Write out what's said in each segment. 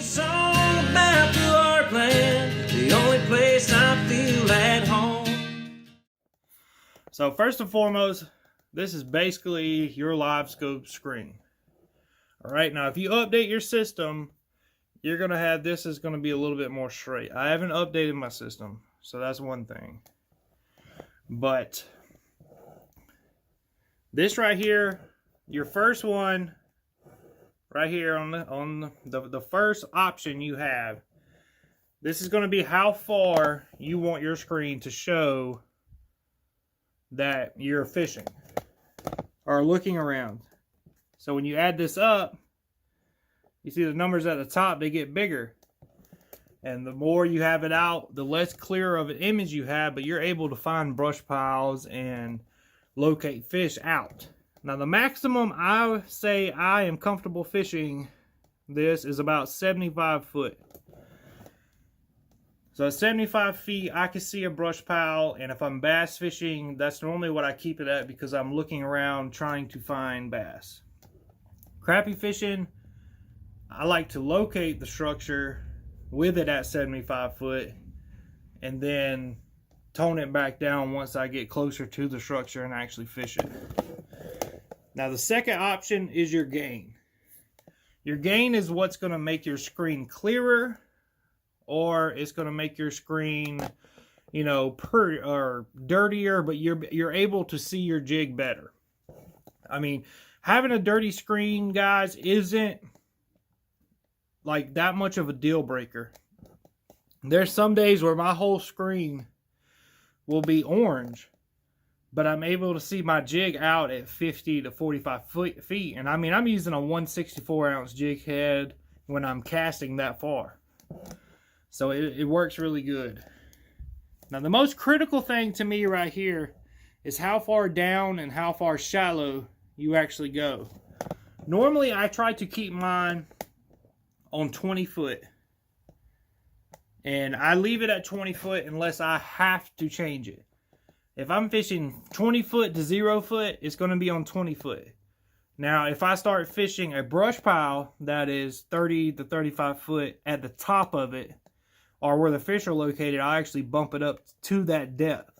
It's all about the Heartland, the only place I feel at home. So first and foremost, this is basically your live scope screen. All right, now if you update your system, you're gonna have this is gonna be a little bit more straight. I haven't updated my system, so that's one thing. But this right here, your first one, right here on the first option you have, this is going to be how far you want your screen to show that you're fishing or looking around. So when you add this up, you see the numbers at the top, they get bigger. And the more you have it out, the less clear of an image you have, but you're able to find brush piles and locate fish out. Now the maximum I say I am comfortable fishing this is about 75 foot. So at 75 feet, I can see a brush pile, and if I'm bass fishing, that's normally what I keep it at because I'm looking around trying to find bass. Crappie fishing, I like to locate the structure with it at 75 foot and then tone it back down once I get closer to the structure and actually fish it. Now the second option is your gain. Your gain is what's going to make your screen clearer, or it's going to make your screen, you know, or dirtier, but you're able to see your jig better. I mean, having a dirty screen, guys, isn't like that much of a deal breaker. There's some days where my whole screen will be orange, but I'm able to see my jig out at 50 to 45 feet. And I mean, I'm using a 164 ounce jig head when I'm casting that far. So it works really good. Now the most critical thing to me right here is how far down and how far shallow you actually go. Normally I try to keep mine on 20 foot. And I leave it at 20 foot unless I have to change it. If I'm fishing 20 foot to 0 foot, it's going to be on 20 foot. Now, if I start fishing a brush pile that is 30 to 35 foot at the top of it, or where the fish are located, I actually bump it up to that depth.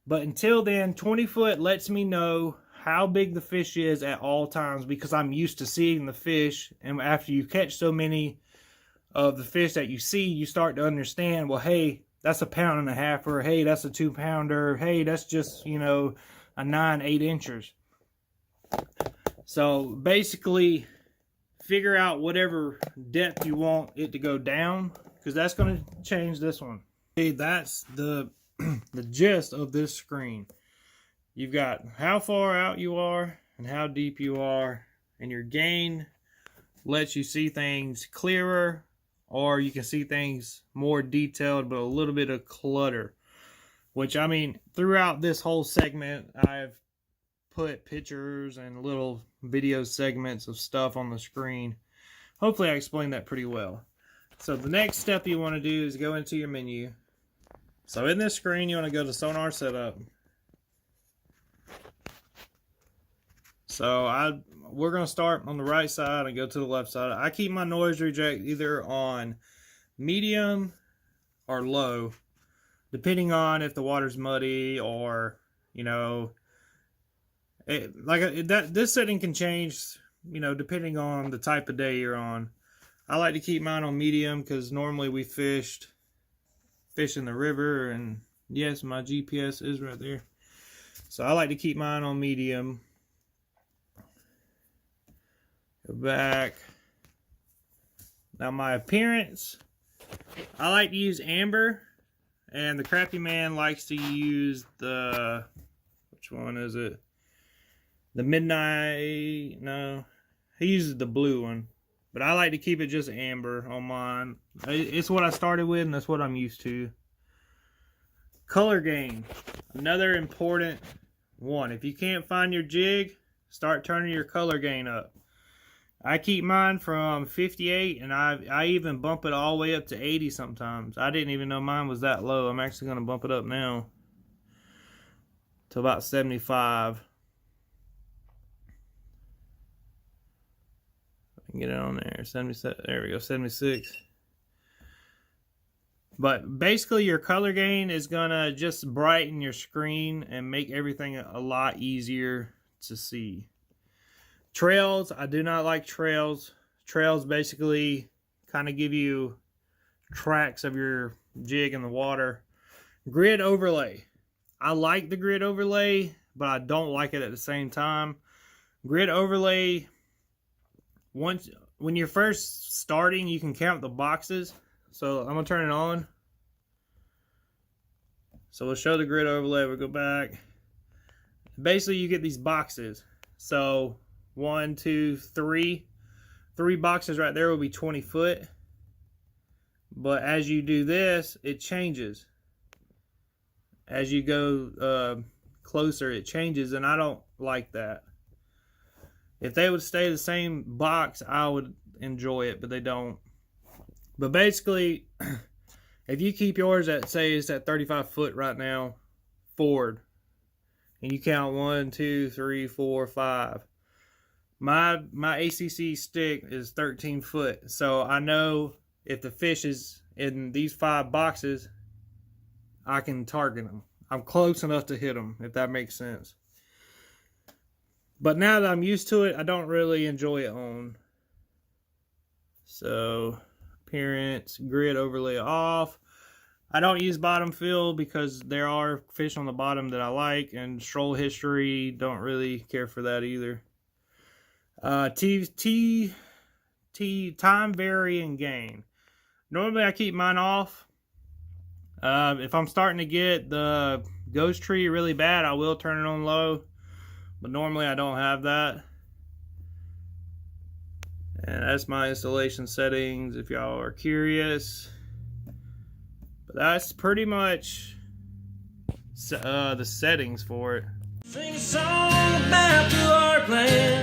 But until then, 20 foot lets me know how big the fish is at all times because I'm used to seeing the fish. And after you catch so many of the fish that you see, you start to understand, well, hey, that's a 1.5 pounds, or hey, that's a 2 pounder, hey, that's just, you know, a 9-8 inchers. So basically figure out whatever depth you want it to go down, because that's going to change this one. Okay, that's the the gist of this screen. You've got how far out you are and how deep you are, and your gain lets you see things clearer, or you can see things more detailed but a little bit of clutter. Which, I mean, throughout this whole segment, I've put pictures and little video segments of stuff on the screen. Hopefully I explained that pretty well. So the next step you want to do is go into your menu. So in this screen, you want to go to Sonar Setup. So we're going to start on the right side and go to the left side. I keep my noise reject either on medium or low, depending on if the water's muddy or, you know, this setting can change, you know, depending on the type of day you're on. I like to keep mine on medium because normally we fish in the river, and yes, my GPS is right there. So I like to keep mine on medium. Go back. Now my appearance, I like to use amber, and the Crappie Man likes to use the, which one is it? The midnight, no, he uses the blue one. But I like to keep it just amber on mine. It's what I started with, and that's what I'm used to. Color gain, another important one. If you can't find your jig, start turning your color gain up. I keep mine from 58, and I even bump it all the way up to 80 sometimes. I didn't even know mine was that low. I'm actually going to bump it up now to about 75. Get it on there. 77. There we go. 76. But basically, your color gain is gonna just brighten your screen and make everything a lot easier to see. Trails, I do not like trails. Trails basically kind of give you tracks of your jig in the water. Grid overlay. I like the grid overlay, but I don't like it at the same time. Grid overlay, when you're first starting, you can count the boxes. So I'm gonna turn it on. So we'll show the grid overlay. We'll go back. Basically, you get these boxes. So 1, 2, 3. 3 boxes right there will be 20 foot. But as you do this, it changes. As you go closer, it changes, and I don't like that. If they would stay the same box, I would enjoy it, but they don't. But basically, if you keep yours at, say it's at 35 foot right now, forward, and you count 1, 2, 3, 4, 5. My ACC stick is 13 foot, so I know if the fish is in these 5 boxes, I can target them. I'm close enough to hit them, if that makes sense. But now that I'm used to it, I don't really enjoy it on. So, appearance, grid overlay off. I don't use bottom fill because there are fish on the bottom that I like, and stroll history, don't really care for that either. Time varying gain. Normally I keep mine off. If I'm starting to get the ghost tree really bad, I will turn it on low. But normally I don't have that. And that's my installation settings if y'all are curious. But that's pretty much the settings for it. Sing a song about the art plan.